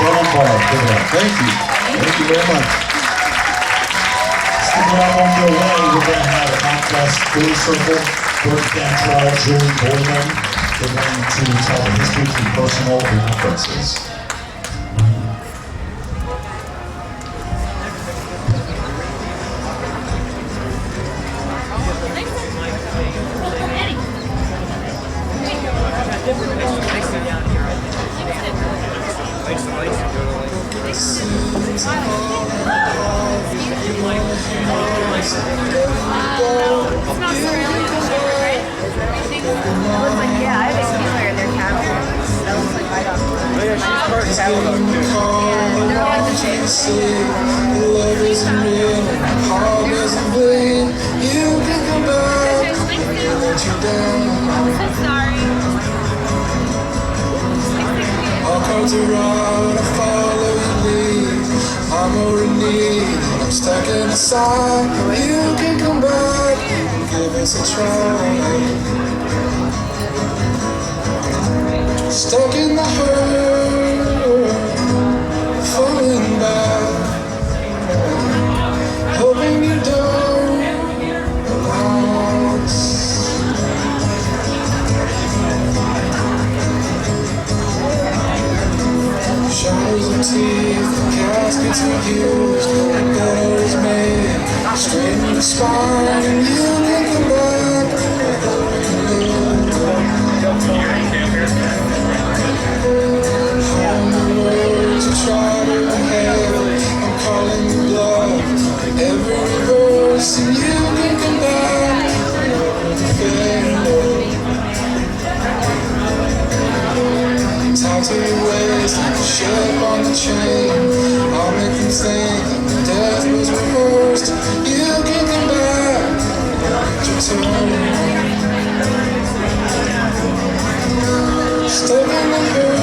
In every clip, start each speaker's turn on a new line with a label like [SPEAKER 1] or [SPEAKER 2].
[SPEAKER 1] Thank you. Thank you very much.
[SPEAKER 2] Stick around on your way. We're going to have a ComFest food circle. Burt, Cantrell, Julie, Boyland. They're going to tell the history through personal references.
[SPEAKER 3] Yeah, I have a healer in their cattle. That looks like my dog.
[SPEAKER 4] Oh yeah, she's part cattle dog too.
[SPEAKER 3] They're all the same.
[SPEAKER 5] Love isn't real, heart doesn't bleed. You can come back, let you down.
[SPEAKER 3] I'm sorry.
[SPEAKER 5] All cards are out, I follow your lead. I'm over in need, I'm stuck in a side. You can come back, give us a try. Stuck in the hurt, falling back, hoping you don't last. Shadows of teeth, caskets are used, and betters made, straighten the spine, and you can come back. Try to inhale, I'm calling you bluff. Every reverse, and you can come back. Tied to your waist, like a ship on the chain. I'll make them think that death was reversed. You can come back. Your turn. Stuck in the hurt,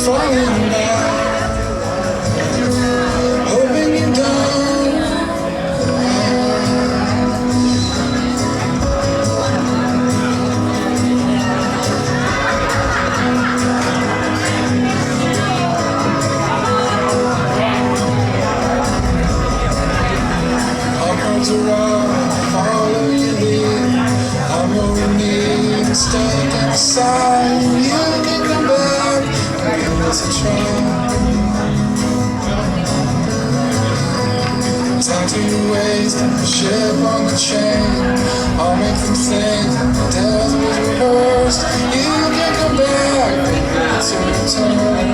[SPEAKER 5] falling back, hoping you don't. All cards are out, follow your lead. I'm over need, stuck inside. You can come back, give us a try. Tied to your waist, a ship on the chain. I'll make them think that death was rehearsed. You can come back, it's your turn.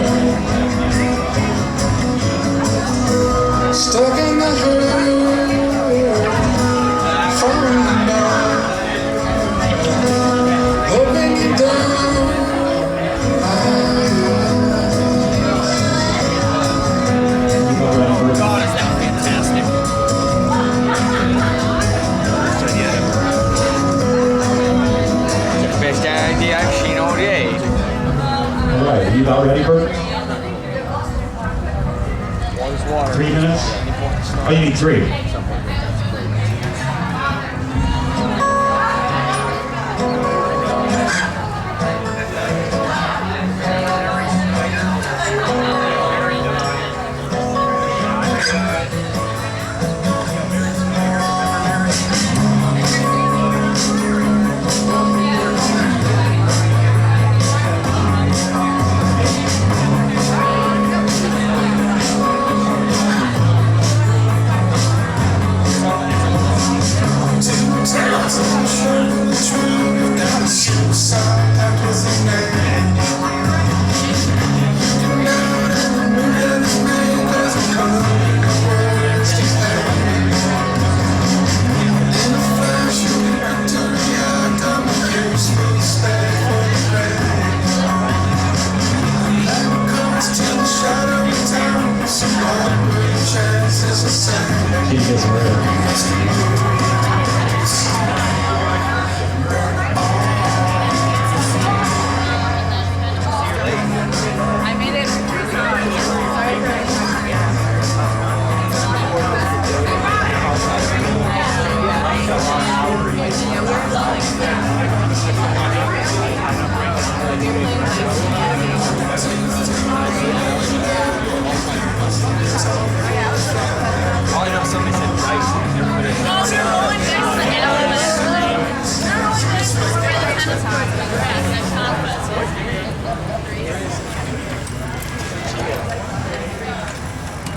[SPEAKER 5] Stuck in the hurt, falling down, hoping you don't.
[SPEAKER 4] God, is that fantastic. Best idea I've seen all day.
[SPEAKER 2] All right, are you about ready, Burt?
[SPEAKER 4] Water's water.
[SPEAKER 2] 3 minutes? Oh, you need 3.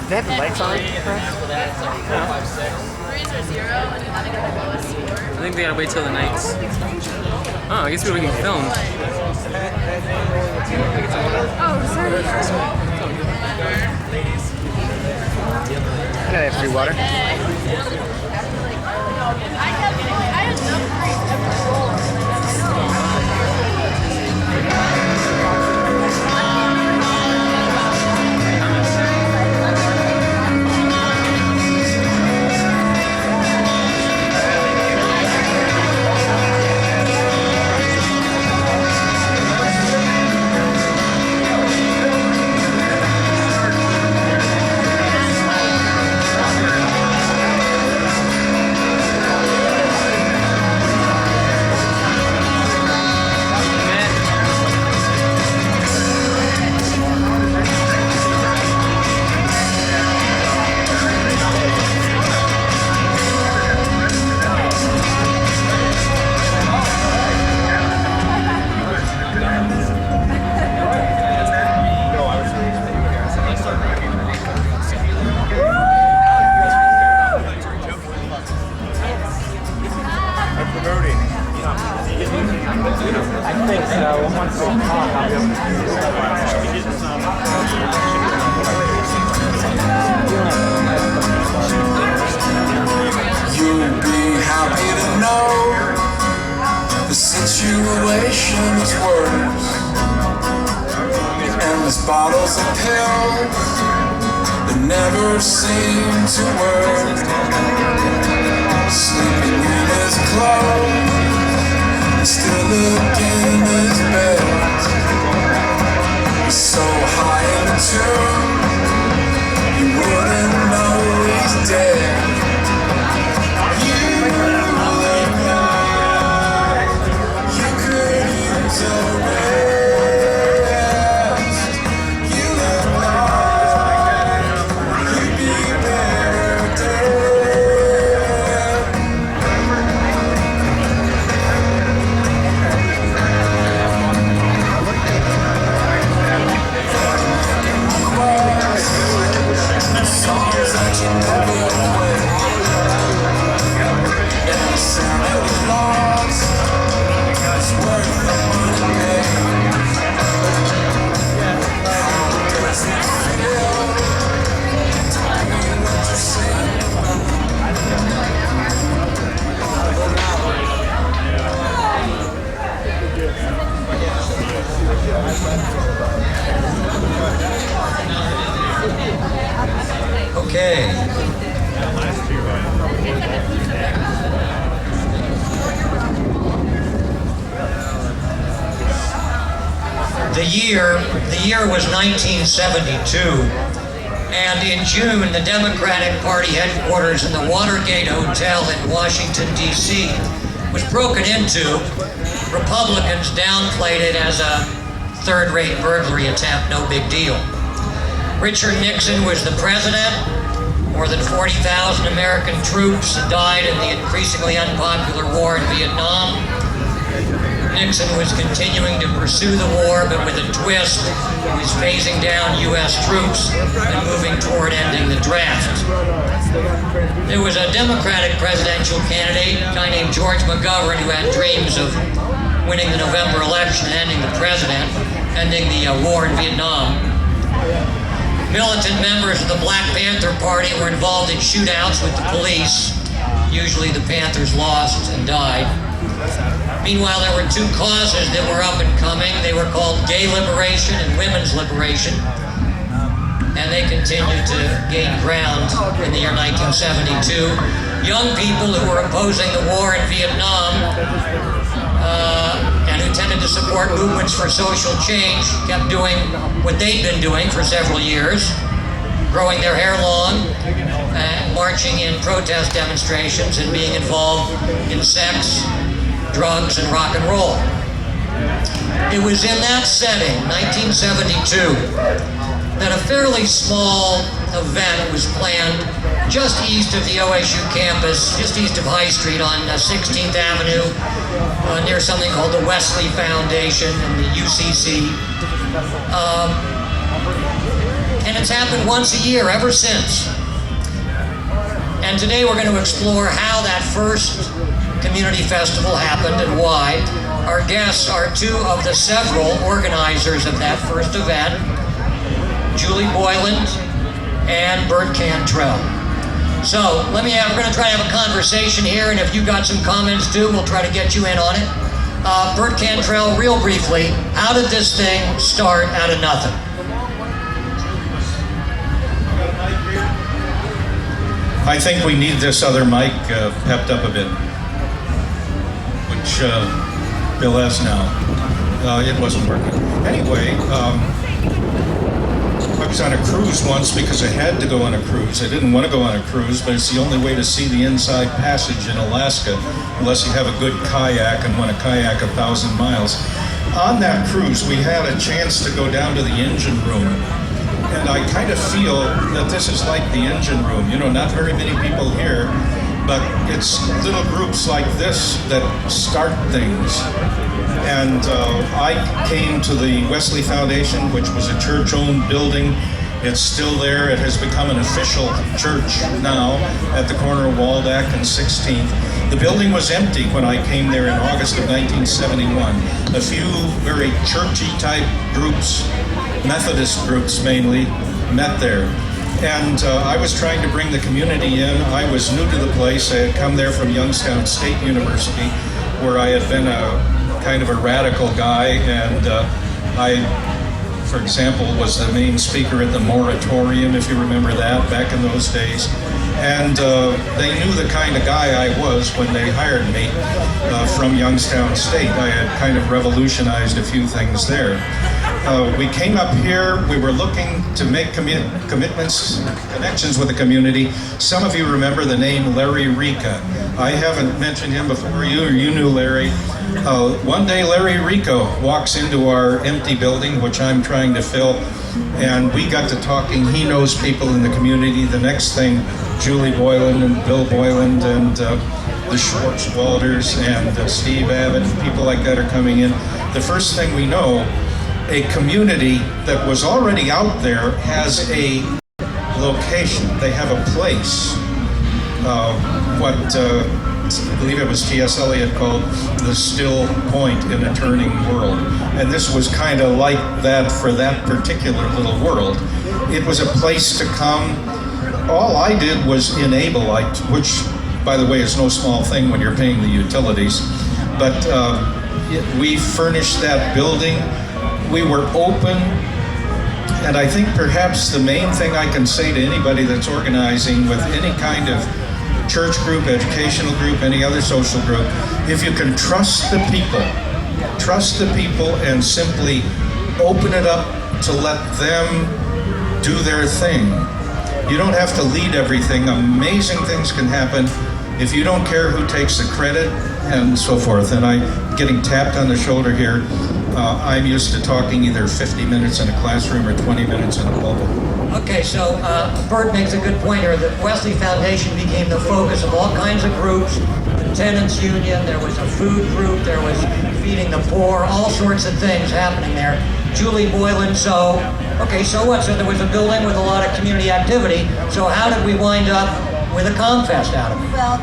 [SPEAKER 6] they have the lights on?
[SPEAKER 7] I think we gotta wait till the nights. Oh, I guess we can film.
[SPEAKER 6] Can I have free water?
[SPEAKER 5] You'll be happy to know the situation is worse, and there's bottles of pills that never seem to work. Sleeping in his clothes, still looking his best. He's so high in the tune, you wouldn't know he's dead.
[SPEAKER 8] Okay. The year was 1972, and in June, the Democratic Party headquarters in the Watergate Hotel in Washington, D.C. was broken into. Republicans downplayed it as a third-rate burglary attempt, no big deal. Richard Nixon was the president. More than 40,000 American troops had died in the increasingly unpopular war in Vietnam. Nixon was continuing to pursue the war, but with a twist. He was phasing down U.S. troops and moving toward ending the draft. There was a Democratic presidential candidate, a guy named George McGovern, who had dreams of winning the November election and ending the war in Vietnam. Militant members of the Black Panther Party were involved in shootouts with the police. Usually the Panthers lost and died. Meanwhile, there were two causes that were up and coming. They were called gay liberation and women's liberation. And they continued to gain ground in the year 1972. Young people who were opposing the war in Vietnam and who tended to support movements for social change kept doing what they'd been doing for several years, growing their hair long, marching in protest demonstrations, and being involved in sex, drugs, and rock and roll. It was in that setting, 1972, that a fairly small event was planned just east of the OSU campus, just east of High Street on 16th Avenue, near something called the Wesley Foundation and the UCC. and it's happened once a year ever since. And today we're going to explore how that first community festival happened and why. Our guests are two of the several organizers of that first event, Julie Boyland and Burt Cantrell. So we're going to try to have a conversation here, and if you got some comments too, we'll try to get you in on it. Burt Cantrell, real briefly, how did this thing start out of nothing?
[SPEAKER 9] I think we need this other mic pepped up a bit, which Bill has now. It wasn't working. Anyway, I was on a cruise once because I had to go on a cruise. I didn't want to go on a cruise, but it's the only way to see the inside passage in Alaska, unless you have a good kayak and want to kayak 1,000 miles. On that cruise, we had a chance to go down to the engine room. And I kind of feel that this is like the engine room. You know, not very many people here, but it's little groups like this that start things. And I came to the Wesley Foundation, which was a church-owned building. It's still there. It has become an official church now at the corner of Waldeck and 16th. The building was empty when I came there in August of 1971. A few very churchy type groups, Methodist groups mainly, met there. And I was trying to bring the community in. I was new to the place. I had come there from Youngstown State University, where I had been a kind of a radical guy, and I, for example, was the main speaker at the moratorium, if you remember that, back in those days. And they knew the kind of guy I was when they hired me from Youngstown State. I had kind of revolutionized a few things there. We came up here, we were looking to make connections with the community. Some of you remember the name Larry Rica. I haven't mentioned him before you, or you knew Larry. One day Larry Rico walks into our empty building, which I'm trying to fill, and we got to talking. He knows people in the community. The next thing, Julie Boyland and Bill Boyland and the Schwartz Walders and Steve Abbott, people like that are coming in. The first thing we know, a community that was already out there has a location. They have a place. I believe it was T.S. Eliot called the still point in a turning world. And this was kind of like that for that particular little world. It was a place to come. All I did was enable, which, by the way, is no small thing when you're paying the utilities. But we furnished that building. We were open. And I think perhaps the main thing I can say to anybody that's organizing with any kind of church group, educational group, any other social group, if you can trust the people and simply open it up to let them do their thing. You don't have to lead everything. Amazing things can happen if you don't care who takes the credit and so forth. And I'm getting tapped on the shoulder here. I'm used to talking either 50 minutes in a classroom or 20 minutes in a pulpit.
[SPEAKER 8] Okay, so Burt makes a good point here. The Wesley Foundation became the focus of all kinds of groups. The tenants union, there was a food group, there was feeding the poor, all sorts of things happening there. Julie Boyland, so what? So there was a building with a lot of community activity. So how did we wind up with a ComFest out of it?
[SPEAKER 10] Well,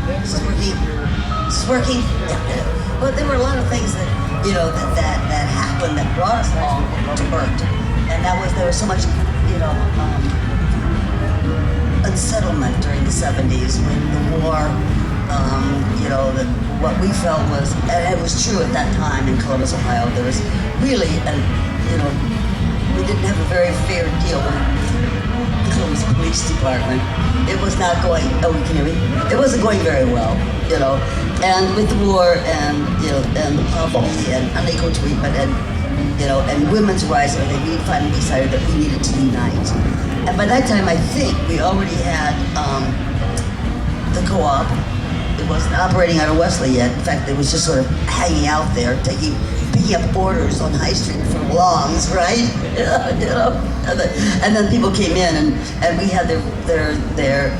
[SPEAKER 10] this is working. Well, there were a lot of things that happened that brought us along to Burt, and there was so much unsettlement during the 70s when the war, what we felt was, and it was true at that time in Columbus, Ohio, there was really, we didn't have a very fair deal with the Columbus Police Department. It was not going, it wasn't going very well, and with the war and, and the poverty and unequal treatment and women's rights, we finally decided that we needed to unite. And by that time, I think we already had the co-op. It wasn't operating out of Wesley yet. In fact, it was just sort of hanging out there, picking up orders on High Street from Longs, right? And then people came in, and we had their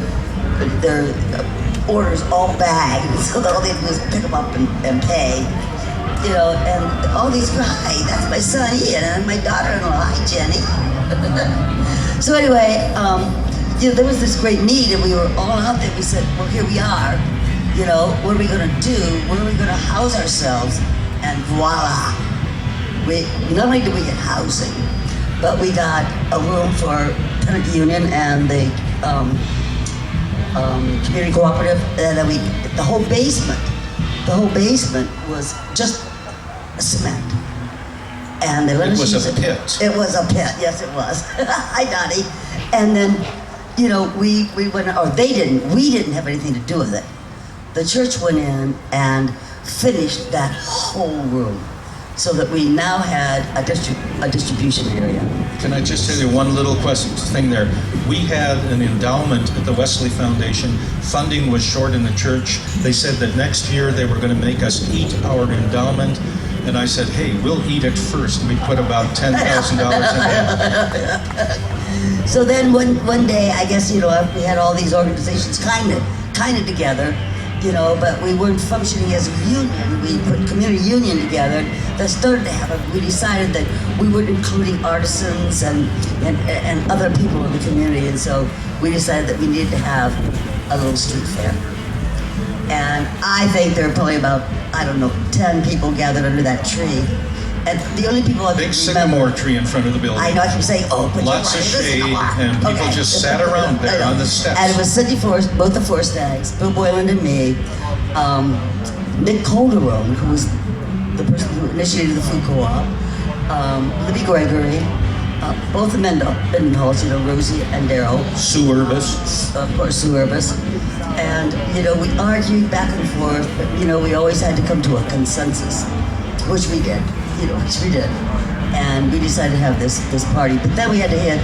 [SPEAKER 10] orders all bagged, so that all they had to do was pick them up and pay. And all these, hi, that's my son Ian, and my daughter-in-law, hi Jenny. So anyway, there was this great need, and we were all out there. We said, well, here we are. What are we going to do? Where are we going to house ourselves? And voila. Not only did we get housing, but we got a room for tenant union and the community cooperative, and then the whole basement was just cement. And they let us use it. It was a pit, yes it was. Hi Dottie. And then, we went, or they didn't, we didn't have anything to do with it. The church went in and finished that whole room so that we now had a distribution area.
[SPEAKER 9] Can I just tell you one little thing there? We had an endowment at the Wesley Foundation. Funding was short in the church. They said that next year they were going to make us eat our endowment. And I said, hey, we'll eat it first. We put about $10,000 in it.
[SPEAKER 10] So then one day, I guess, we had all these organizations kind of together, but we weren't functioning as a union. We put community union together that started to happen. We decided that we weren't including artisans and other people in the community, and so we decided that we needed to have a little street fair. And I think there were probably about, 10 people gathered under that tree. And the only people I
[SPEAKER 9] big sycamore tree in front of the building.
[SPEAKER 10] I know, I keep saying,
[SPEAKER 9] lots of shade, and people just sat around there on the steps.
[SPEAKER 10] And it was Cindy Forrest, both the Forstags, Bill Boyland and me, Nick Calderon, who was the person who initiated the food co-op, Libby Gregory, both the Mendenhalls, Rosie and Daryl.
[SPEAKER 9] Sue Urbis.
[SPEAKER 10] Of course, Sue Urbis. And, we argued back and forth, but, we always had to come to a consensus, which we did. And we decided to have this party, but then we had to hit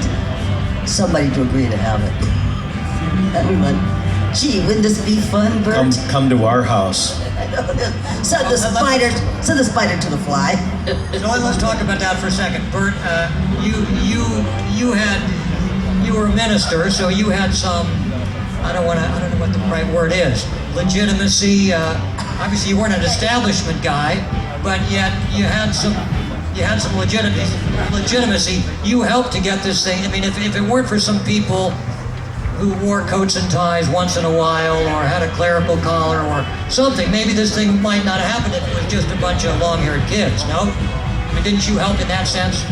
[SPEAKER 10] somebody to agree to have it. And we went, gee, wouldn't this be fun, Burt?
[SPEAKER 9] Come to our house.
[SPEAKER 10] Send the spider to the fly.
[SPEAKER 8] So let's talk about that for a second. Burt, you were a minister, so you had some, I don't know what the right word is, legitimacy. Obviously you weren't an establishment guy, but yet you had some legitimacy. You helped to get this thing. I mean, if it weren't for some people who wore coats and ties once in a while, or had a clerical collar or something, maybe this thing might not have happened if it was just a bunch of long-haired kids, no? I mean, didn't you help in that sense?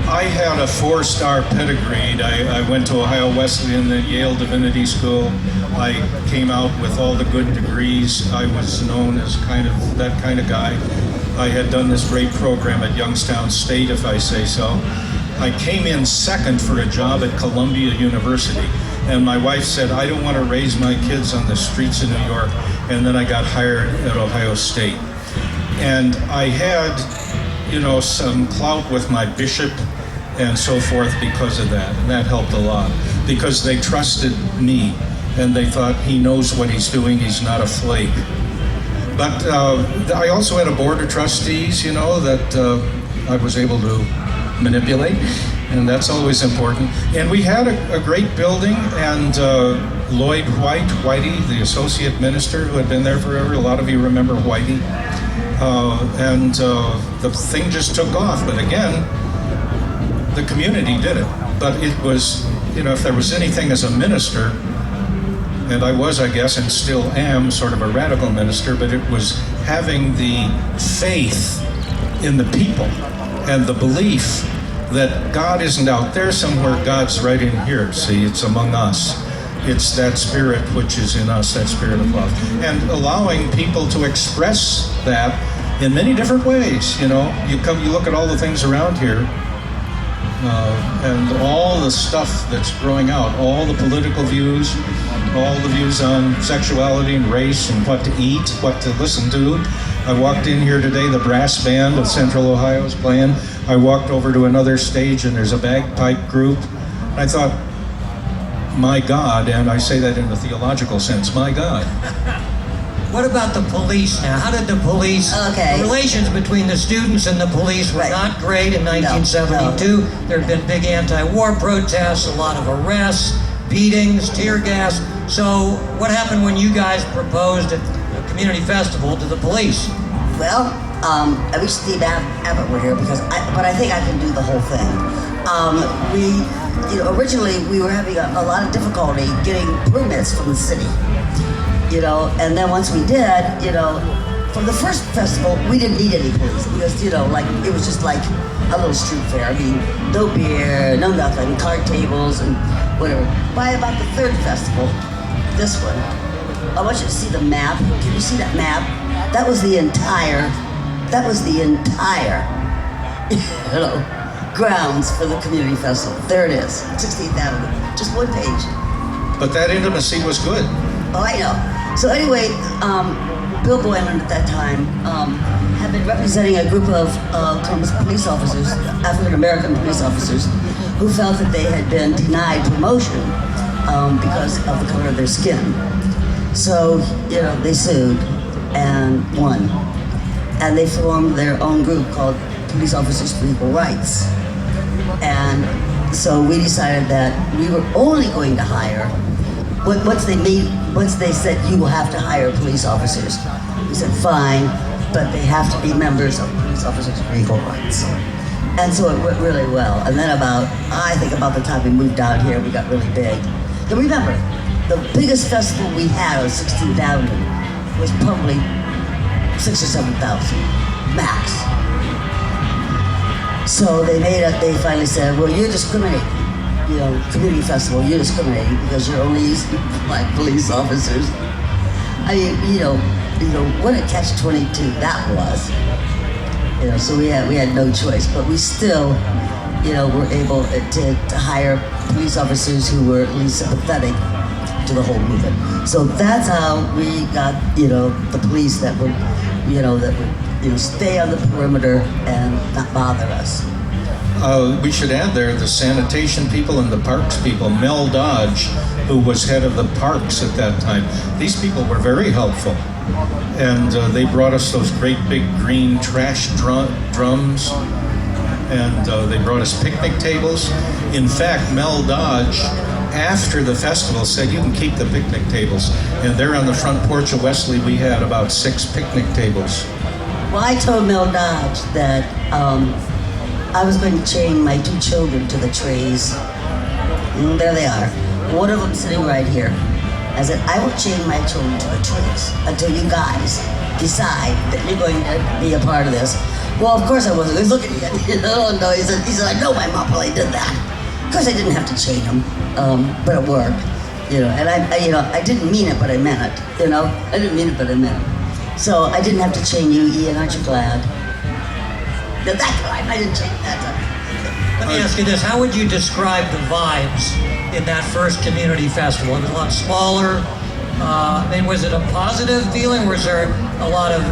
[SPEAKER 9] I had a 4-star pedigree. I went to Ohio Wesleyan and Yale Divinity School. I came out with all the good degrees. I was known as that kind of guy. I had done this great program at Youngstown State, if I say so. I came in second for a job at Columbia University, and my wife said, I don't want to raise my kids on the streets of New York, and then I got hired at Ohio State. And I had, some clout with my bishop and so forth because of that, and that helped a lot, because they trusted me, and they thought he knows what he's doing, he's not a flake. But I also had a board of trustees, that I was able to manipulate, and that's always important. And we had a great building, and Lloyd Whitey, the associate minister who had been there forever, a lot of you remember Whitey, and the thing just took off. But again, the community did it. But it was, if there was anything as a minister, and I was, I guess, and still am, sort of a radical minister, but it was having the faith in the people and the belief that God isn't out there somewhere, God's right in here. See, it's among us. It's that spirit which is in us, that spirit of love. And allowing people to express that in many different ways. You look at all the things around here, and all the stuff that's growing out, all the political views, all the views on sexuality and race and what to eat, what to listen to. I walked in here today, the brass band of Central Ohio is playing. I walked over to another stage and there's a bagpipe group. I thought, my God, and I say that in a theological sense, my God.
[SPEAKER 8] What about the police now? How did the police, the relations between the students and the police were not great in 1972.
[SPEAKER 10] No.
[SPEAKER 8] There had been big anti-war protests, a lot of arrests, beatings, tear gas. So what happened when you guys proposed a community festival to the police?
[SPEAKER 10] Well, I wish Steve Abbott were here, but I think I can do the whole thing. Originally we were having a lot of difficulty getting permits from the city, and then once we did, from the first festival, we didn't need any police because, it was just like a little street fair. I mean, no beer, no nothing, card tables and whatever. By about the third festival, this one, I want you to see the map. Can you see that map? That was the entire, grounds for the community festival. There it is, 16th Avenue, just one page.
[SPEAKER 9] But that intimacy was good.
[SPEAKER 10] Oh, I know. So anyway, Bill Boyland at that time had been representing a group of Columbus police officers, African-American police officers, who felt that they had been denied promotion because of the color of their skin. So, they sued and won. And they formed their own group called Police Officers for Equal Rights. And so we decided that we were only going to hire, once they said you will have to hire police officers, we said fine, but they have to be members of Police Officers for Equal Rights. And so it went really well. And then I think about the time we moved down here, we got really big. And remember, the biggest festival we had on 16th Avenue was probably 6,000 or 7,000 max. So they finally said, well, you're discriminating. Community festival, you're discriminating because you're only using black police officers. I mean, what a catch-22 that was. So we had no choice, but we still, were able to hire police officers who were at least sympathetic to the whole movement. So that's how we got, the police that would stay on the perimeter and not bother us.
[SPEAKER 9] We should add there the sanitation people and the parks people. Mel Dodge, who was head of the parks at that time, these people were very helpful. And they brought us those great big green trash drums, and they brought us picnic tables. In fact, Mel Dodge, after the festival, said you can keep the picnic tables. And there on the front porch of Wesley, we had about 6 picnic tables.
[SPEAKER 10] Well, I told Mel Dodge that I was going to chain my 2 children to the trees. And there they are. One of them sitting right here. I said, I will chain my children to the trees until you guys decide that you're going to be a part of this. Well, of course I wasn't. He was looking at me. Oh, no. He said, I know my mom probably did that. Of course I didn't have to chain them, but it worked. And I didn't mean it, but I meant it. I didn't mean it, but I meant it. So I didn't have to chain you, Ian. Aren't you glad? That time, I didn't chain that time.
[SPEAKER 8] Let me ask you this, how would you describe the vibes in that first community festival? It was a lot smaller. Was it a positive feeling? Was there a lot of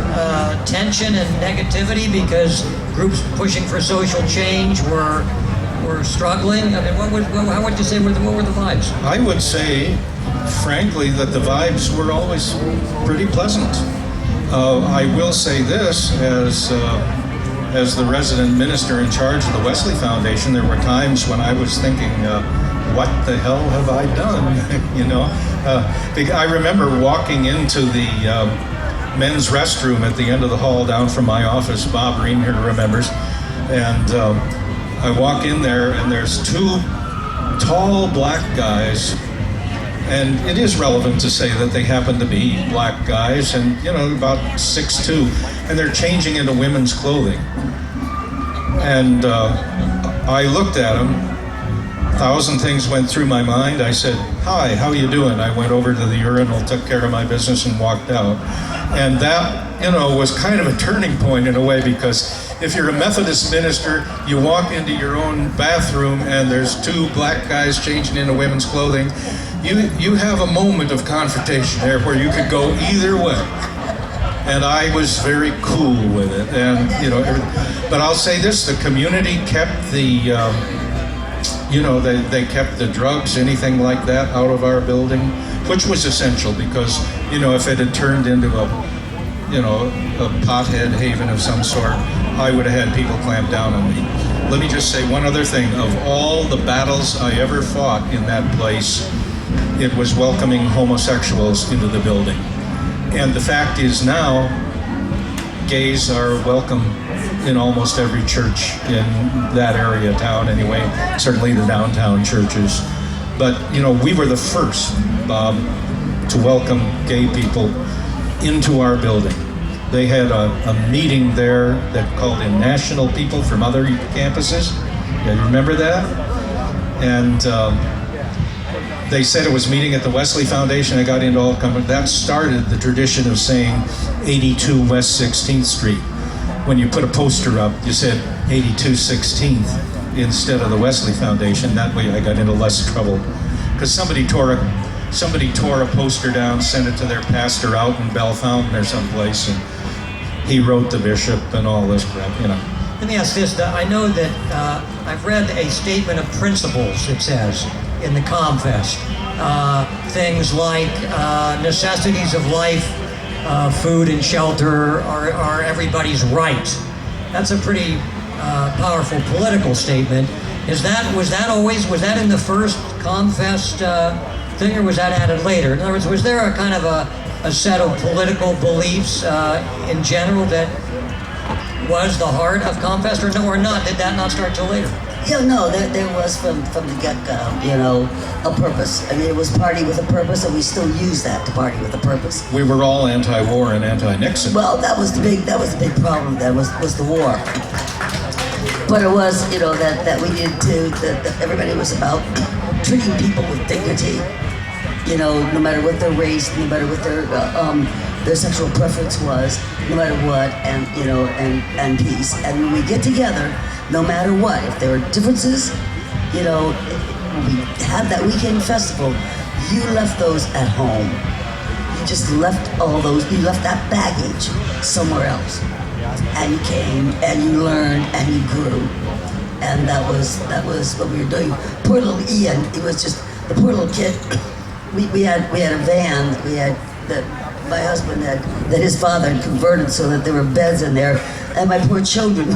[SPEAKER 8] tension and negativity because groups pushing for social change were struggling? I mean, how would you say, what were the vibes?
[SPEAKER 9] I would say, frankly, that the vibes were always pretty pleasant. I will say this, as the resident minister in charge of the Wesley Foundation, there were times when I was thinking, what the hell have I done? I remember walking into the men's restroom at the end of the hall down from my office. Bob Ream here remembers. And I walk in there and there's 2 tall black guys. And it is relevant to say that they happen to be black guys and, about 6'2", and they're changing into women's clothing. And I looked at them, 1,000 things went through my mind. I said, hi, how you doing? I went over to the urinal, took care of my business, and walked out. And that, was kind of a turning point in a way, because if you're a Methodist minister, you walk into your own bathroom and there's 2 black guys changing into women's clothing. You have a moment of confrontation there where you could go either way. And I was very cool with it. And, but I'll say this, the community kept the, they kept the drugs, anything like that, out of our building, which was essential because, if it had turned into a pothead haven of some sort, I would have had people clamp down on me. Let me just say one other thing. Of all the battles I ever fought in that place, it was welcoming homosexuals into the building. And the fact is now, gays are welcome in almost every church in that area of town anyway, certainly the downtown churches. But, we were the first, Bob, to welcome gay people into our building. They had a meeting there that called in national people from other campuses. You remember that? And they said it was meeting at the Wesley Foundation. I got into all that started the tradition of saying 82 West 16th Street. When you put a poster up, you said 82 16th instead of the Wesley Foundation. That way I got into less trouble. Because somebody tore a poster down, sent it to their pastor out in Bellefontaine or someplace, and he wrote the bishop and all this crap,
[SPEAKER 8] Let me ask this. I know that I've read a statement of principles, it says, in the ComFest. Things like necessities of life, food and shelter are everybody's right. That's a pretty powerful political statement. Was that in the first ComFest thing, or was that added later? In other words, was there a kind of a set of political beliefs in general that was the heart of ComFest, or not? Did that not start till later?
[SPEAKER 10] Yeah, no, there was from the get-go, a purpose. I mean, it was party with a purpose, and we still use that to party with a purpose.
[SPEAKER 9] We were all anti-war and anti-Nixon.
[SPEAKER 10] Well, that was the big problem. That was the war. But it was, that we needed to, that everybody was about treating people with dignity, no matter what their race, no matter what their sexual preference was, no matter what, and peace. And when we get together, no matter what, if there are differences, we had that weekend festival, you left those at home. You just left you left that baggage somewhere else. And you came, and you learned, and you grew. And that was what we were doing. Poor little Ian, he was just, the poor little kid. We had a van that my husband had, that his father had converted so that there were beds in there. And my poor children,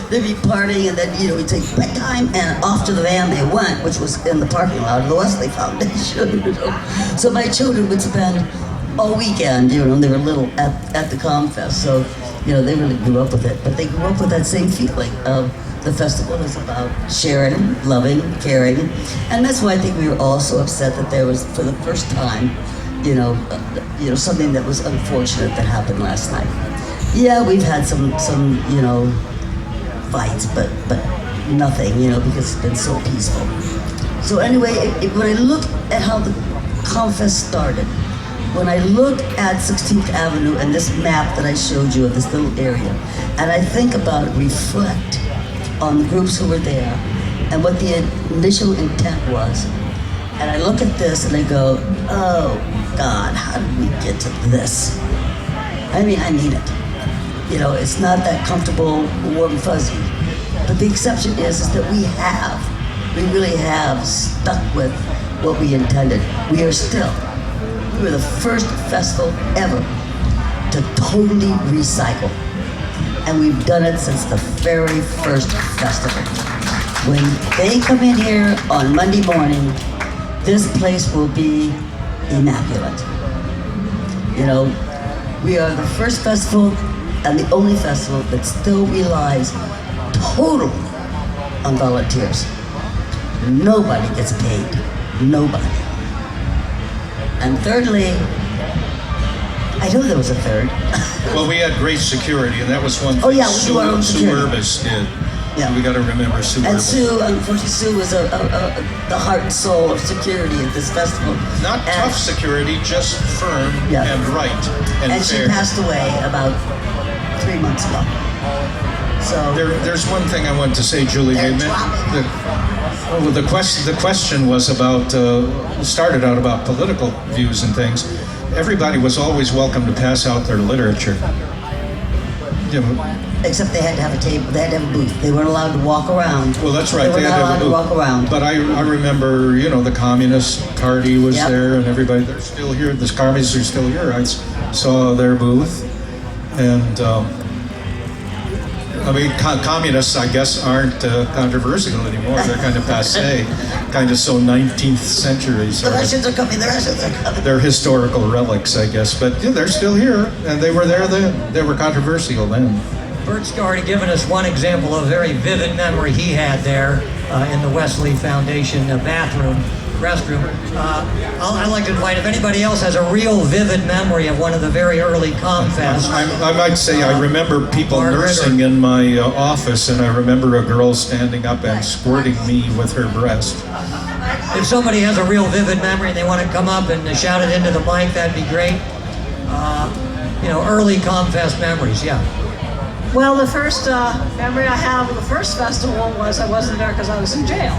[SPEAKER 10] they'd be partying, and then, we'd take bedtime, and off to the van they went, which was in the parking lot of the Wesley Foundation. So my children would spend all weekend, and they were little at the ComFest. So, they really grew up with it. But they grew up with that same feeling of the festival is about sharing, loving, caring. And that's why I think we were all so upset that there was, for the first time, something that was unfortunate that happened last night. Yeah, we've had some fights, but nothing, because it's been so peaceful. So anyway, when I look at how the ComFest started, when I look at 16th Avenue and this map that I showed you of this little area, and I think about it, reflect on the groups who were there and what the initial intent was, and I look at this and I go, oh God, how did we get to this? I mean it. It's not that comfortable, warm and fuzzy. But the exception is that we really have stuck with what we intended. We were the first festival ever to totally recycle. And we've done it since the very first festival. When they come in here on Monday morning, this place will be immaculate. We are the first festival and the only festival that still relies totally on volunteers. Nobody gets paid. Nobody. And thirdly, I know there was a third.
[SPEAKER 9] Well, we had great security, and that was one thing.
[SPEAKER 10] Oh yeah, we do our own
[SPEAKER 9] Sue
[SPEAKER 10] security.
[SPEAKER 9] Urbis did.
[SPEAKER 10] Yeah.
[SPEAKER 9] We got to remember Sue
[SPEAKER 10] And
[SPEAKER 9] Urbis.
[SPEAKER 10] Sue, unfortunately, Sue was the heart and soul of security at this festival.
[SPEAKER 9] Not tough security, just firm
[SPEAKER 10] Yeah.
[SPEAKER 9] and right and
[SPEAKER 10] And she
[SPEAKER 9] fair.
[SPEAKER 10] passed away about 3 months ago. So
[SPEAKER 9] There's one thing I want to say, Julie.
[SPEAKER 10] They're
[SPEAKER 9] The question was about, started out about political views and things. Everybody was always welcome to pass out their literature.
[SPEAKER 10] except they had to have a table, they had to have a booth. They weren't allowed to walk around.
[SPEAKER 9] Well, that's right.
[SPEAKER 10] They were
[SPEAKER 9] had
[SPEAKER 10] not
[SPEAKER 9] to have
[SPEAKER 10] allowed
[SPEAKER 9] a
[SPEAKER 10] to
[SPEAKER 9] booth.
[SPEAKER 10] walk around.
[SPEAKER 9] But I remember, the Communist Party was
[SPEAKER 10] Yep.
[SPEAKER 9] there, and everybody, they're still here. The communists are still here. I saw their booth. And, communists, I guess, aren't controversial anymore. They're kind of passé, kind of so 19th century.
[SPEAKER 10] The
[SPEAKER 9] Sort of.
[SPEAKER 10] Russians are coming, the Russians are coming.
[SPEAKER 9] They're historical relics, I guess. But they're still here, and they were there then. They were controversial then.
[SPEAKER 8] Burt's already given us one example of a very vivid memory he had there in the Wesley Foundation restroom. I'd like to invite, if anybody else has a real vivid memory of one of the very early ComFests.
[SPEAKER 9] I might say I remember people
[SPEAKER 8] Margaret
[SPEAKER 9] nursing in my office, and I remember a girl standing up and squirting me with her breast.
[SPEAKER 8] If somebody has a real vivid memory and they want to come up and shout it into the mic, that'd be great. Early ComFest memories, yeah.
[SPEAKER 11] Well, the first memory I have of the first festival was I wasn't there because I was in jail.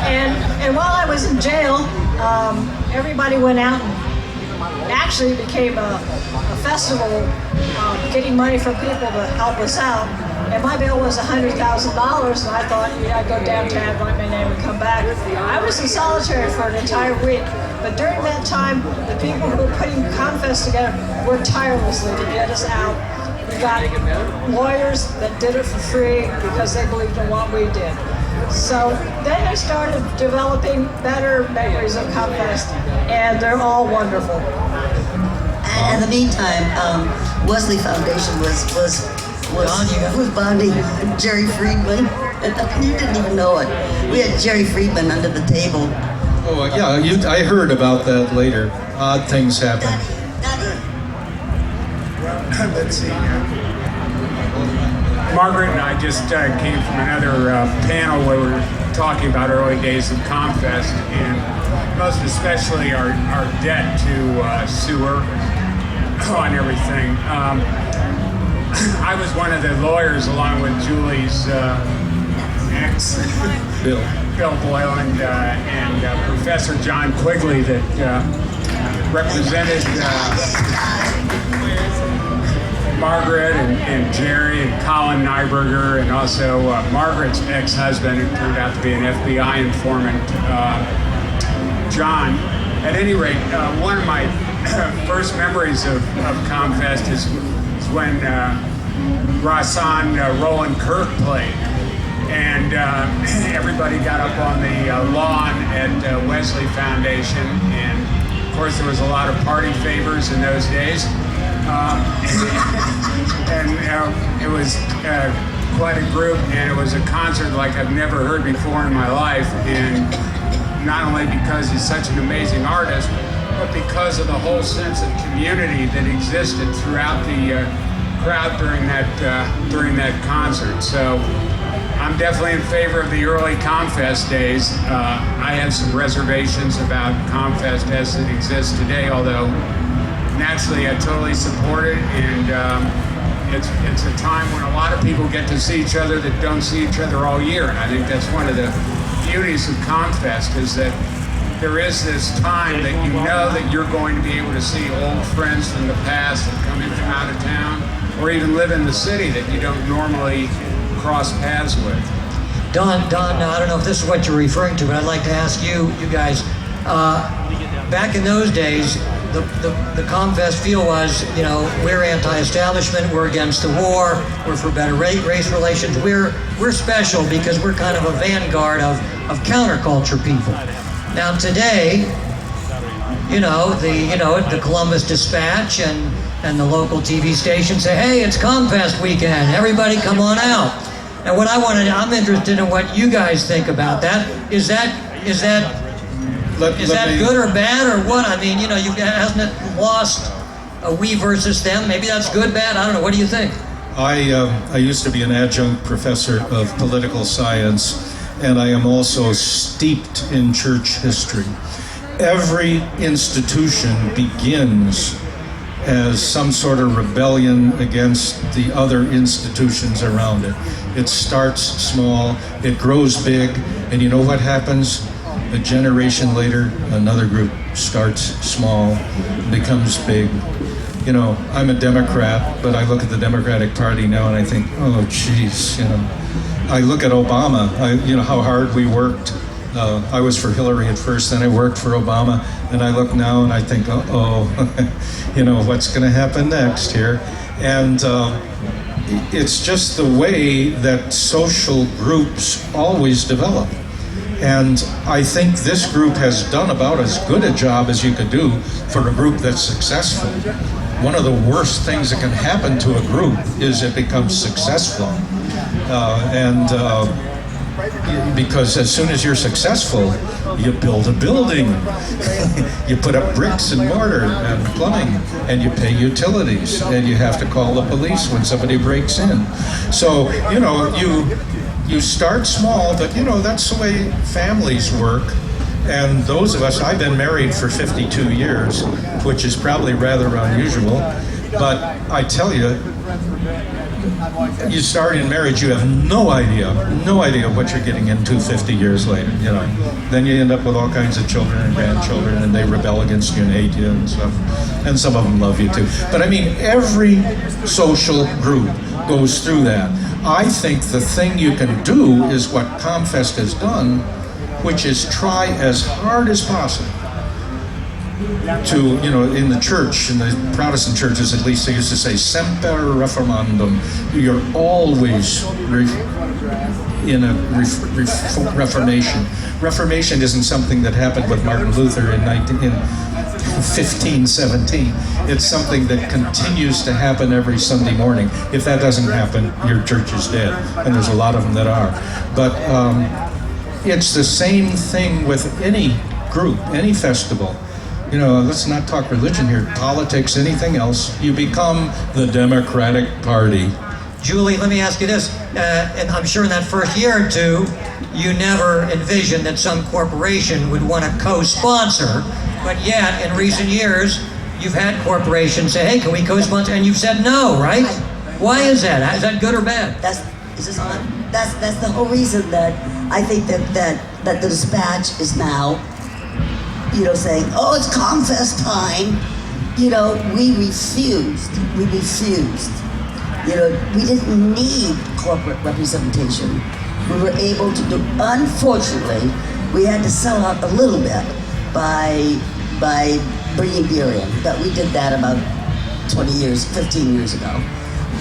[SPEAKER 11] And while I was in jail, everybody went out and actually became a festival getting money from people to help us out. And my bill was $100,000, and I thought, I'd go downtown, write my name, and come back. I was in solitary for an entire week, but during that time, the people who were putting ComFest together worked tirelessly to get us out. We got lawyers that did it for free because they believed in what we did. So then I started developing better memories of ComFest, and they're all wonderful.
[SPEAKER 10] And in the meantime, Wesley Foundation was bonding Jerry Friedman. You didn't even know it. We had Jerry Friedman under the table.
[SPEAKER 9] Oh, yeah, I heard about that later. Odd things happen.
[SPEAKER 12] Let's see. Margaret and I just came from another panel where we were talking about early days of ComFest, and most especially our debt to sewer and everything. I was one of the lawyers, along with Julie's ex, Bill Boyland, and Professor John Quigley, that represented Margaret and Jerry and Colin Nyberger, and also Margaret's ex-husband, who turned out to be an FBI informant, John. At any rate, one of my first memories of ComFest is when Rasan Roland Kirk played, and everybody got up on the lawn at Wesley Foundation, and of course there was a lot of party favors in those days, and it was quite a group, and it was a concert like I've never heard before in my life, and not only because he's such an amazing artist, but because of the whole sense of community that existed throughout the crowd during that concert. So I'm definitely in favor of the early ComFest days. I have some reservations about ComFest as it exists today, although naturally I totally support it, and it's a time when a lot of people get to see each other that don't see each other all year, and I think that's one of the beauties of ComFest, is that there is this time that you know that you're going to be able to see old friends from the past that come in from out of town, or even live in the city that you don't normally cross paths with.
[SPEAKER 8] Don, I don't know if this is what you're referring to, but I'd like to ask you guys, back in those days, the ComFest feel was, we're anti-establishment, we're against the war, we're for better race relations, we're special because we're kind of a vanguard of counterculture people. Now today, the Columbus Dispatch and the local TV station say, hey, it's ComFest weekend, everybody come on out. And what I'm interested in what you guys think about that. Is that good or bad or what? I mean, hasn't it lost a we versus them? Maybe that's good, bad, I don't know. What do you think?
[SPEAKER 9] I used to be an adjunct professor of political science, and I am also steeped in church history. Every institution begins as some sort of rebellion against the other institutions around it. It starts small, it grows big, and you know what happens? A generation later, another group starts small, becomes big. I'm a Democrat, but I look at the Democratic Party now and I think, oh, geez, I look at Obama, how hard we worked. I was for Hillary at first, then I worked for Obama, and I look now and I think, what's going to happen next here? And it's just the way that social groups always develop. And I think this group has done about as good a job as you could do for a group that's successful. one of the worst things that can happen to a group is it becomes successful. Because as soon as you're successful, you build a building, you put up bricks and mortar and plumbing, and you pay utilities, and you have to call the police when somebody breaks in. So, you start small, but that's the way families work. And those of us, I've been married for 52 years, which is probably rather unusual, but I tell you, you start in marriage, you have no idea what you're getting into 50 years later, Then you end up with all kinds of children and grandchildren, and they rebel against you and hate you and stuff. And some of them love you too. But I mean, every social group goes through that. I think the thing you can do is what ComFest has done, which is try as hard as possible to, in the church, in the Protestant churches at least, they used to say, semper reformandum. You're always in a reformation. Reformation isn't something that happened with Martin Luther in 1517. It's something that continues to happen every Sunday morning. If that doesn't happen, your church is dead. And there's a lot of them that are. But it's the same thing with any group, any festival. Let's not talk religion here, politics, anything else. You become the Democratic Party.
[SPEAKER 8] Julie, let me ask you this, and I'm sure in that first year or two, you never envisioned that some corporation would want to co-sponsor, but yet in recent years, you've had corporations say, hey, can we co-sponsor? And you've said no, right? Why is that? Is that good or bad?
[SPEAKER 10] That's the whole reason that I think that the Dispatch is now, saying, oh, it's ComFest time. We refused. We didn't need corporate representation. We were able to do, unfortunately, we had to sell out a little bit by bringing beer in. But we did that about 15 years ago.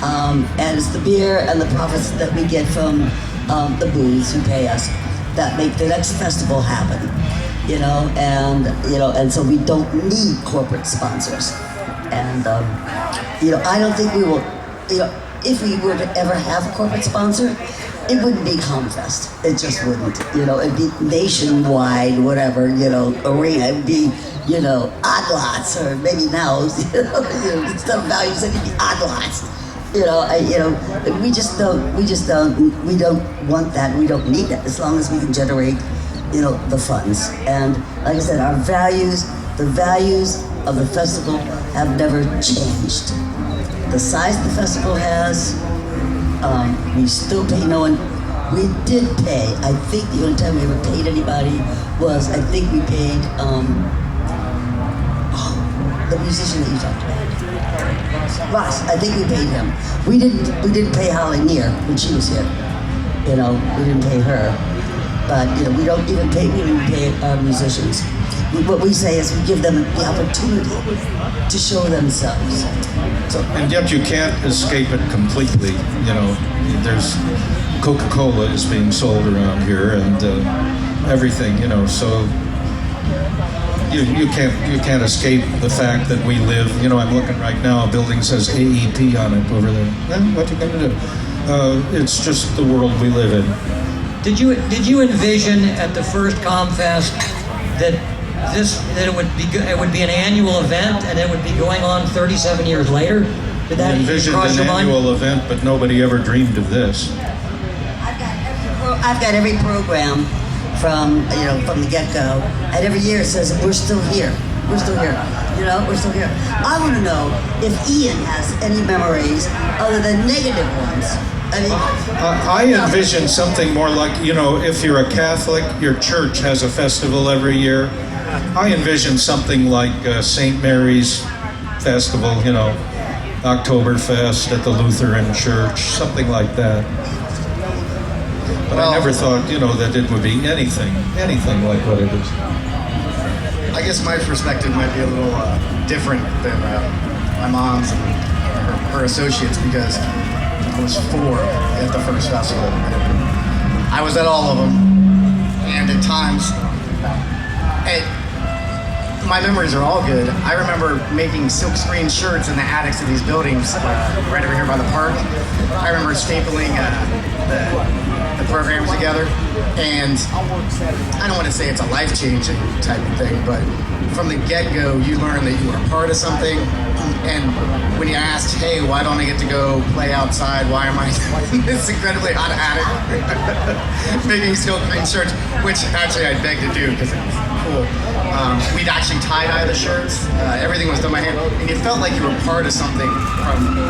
[SPEAKER 10] And it's the beer and the profits that we get from the booths who pay us that make the next festival happen. And so we don't need corporate sponsors. And, I don't think we will, if we were to ever have a corporate sponsor, it wouldn't be ComFest. It just wouldn't. It'd be nationwide, whatever, arena. It'd be, odd lots, or maybe now, stuff values, it'd be odd lots. We don't want that. We don't need it as long as we can generate the funds. And like I said, the values of the festival have never changed. The size the festival has, we still pay no one. We did pay, I think the only time we ever paid anybody was, I think we paid the musician that you talked about. Ross, I think we paid him. We didn't pay Holly Near when she was here. We didn't pay her. But we don't even pay our musicians. What we say is we give them the opportunity to show themselves.
[SPEAKER 9] And yet you can't escape it completely. There's Coca-Cola is being sold around here, and everything. So you can't escape the fact that we live. I'm looking right now. A building says AEP on it over there. What you gonna do? It's just the world we live in.
[SPEAKER 8] Did you envision at the first ComFest that it would be an annual event and it would be going on 37 years later? Did that
[SPEAKER 9] envisioned
[SPEAKER 8] cross your
[SPEAKER 9] an
[SPEAKER 8] mind?
[SPEAKER 9] annual event, but nobody ever dreamed of this.
[SPEAKER 10] I've got every program from the get-go, and every year it says we're still here. We're still here. We're still here. I want to know if Ian has any memories other than negative ones.
[SPEAKER 9] I envision something more like, if you're a Catholic, your church has a festival every year. I envision something like St. Mary's Festival, Oktoberfest at the Lutheran Church, something like that. But I never thought, that it would be anything like what it is.
[SPEAKER 13] I guess my perspective might be a little different than my mom's and her associates, because I was 4 at the first festival. I was at all of them, and at times, my memories are all good. I remember making silkscreen shirts in the attics of these buildings right over here by the park. I remember stapling the programs together, and I don't want to say it's a life-changing type of thing, but from the get-go, you learn that you are a part of something, and when you asked, hey, why don't I get to go play outside? Why am I in this incredibly hot attic making silkscreen shirts, which actually I begged to do because it was cool. We'd actually tie-dye the shirts. Everything was done by hand, and you felt like you were part of something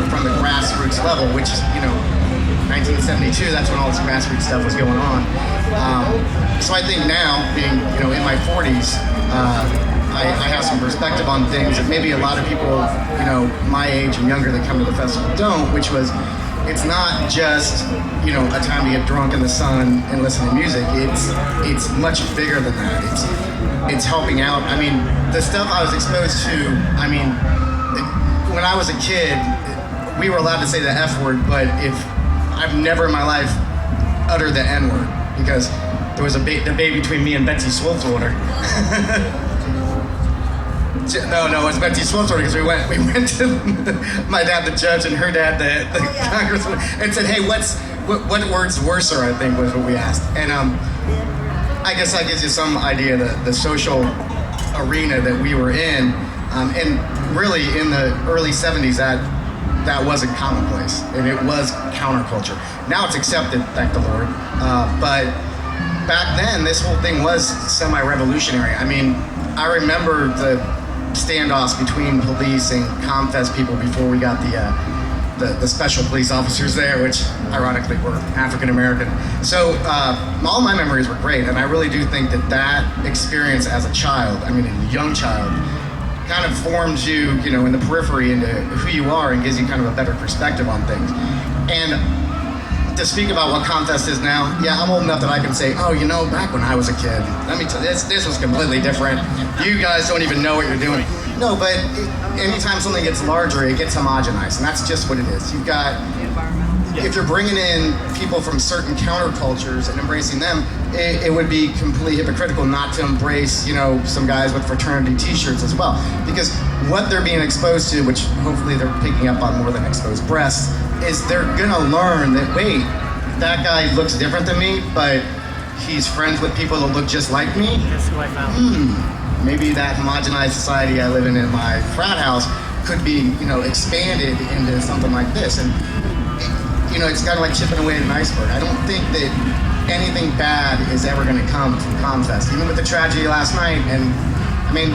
[SPEAKER 13] from the grassroots level, which, you know, 1972, that's when all this grassroots stuff was going on. So I think now, being, you know, in my 40s, I have some perspective on things that maybe a lot of people, you know, my age and younger that come to the festival don't, which was, it's not just, you know, a time to get drunk in the sun and listen to music. It's much bigger than that. It's helping out. I mean, the stuff I was exposed to, I mean, when I was a kid, we were allowed to say the F word, but I've never in my life uttered the N word because there was a debate between me and Betsy Swiftwater. No, it was Betsy Swiftwater because we went to my dad, the judge, and her dad, the congressman, and said, hey, what word's worser, I think was what we asked. And I guess that gives you some idea of the social arena that we were in. And really in the early 70s, that wasn't commonplace, and it was counterculture. Now it's accepted, thank the Lord. But back then, this whole thing was semi-revolutionary. I mean, I remember the standoffs between police and ComFest people before we got the special police officers there, which ironically were African American. So all my memories were great, and I really do think that experience as a child, I mean, a young child, kind of forms you, you know, in the periphery into who you are and gives you kind of a better perspective on things. And to speak about what ComFest is now, yeah, I'm old enough that I can say, oh, you know, back when I was a kid, let me tell you, this was completely different. You guys don't even know what you're doing. No, but anytime something gets larger, it gets homogenized, and that's just what it is. You've got, if you're bringing in people from certain countercultures and embracing them, it would be completely hypocritical not to embrace, you know, some guys with fraternity t-shirts as well. Because what they're being exposed to, which hopefully they're picking up on more than exposed breasts, is they're gonna learn that, wait, that guy looks different than me, but he's friends with people that look just like me.
[SPEAKER 6] That's who I found.
[SPEAKER 13] Maybe that homogenized society I live in my frat house could be, you know, expanded into something like this. And, you know, it's kind of like chipping away at an iceberg. I don't think that anything bad is ever going to come from ComFest, even with the tragedy last night. And I mean,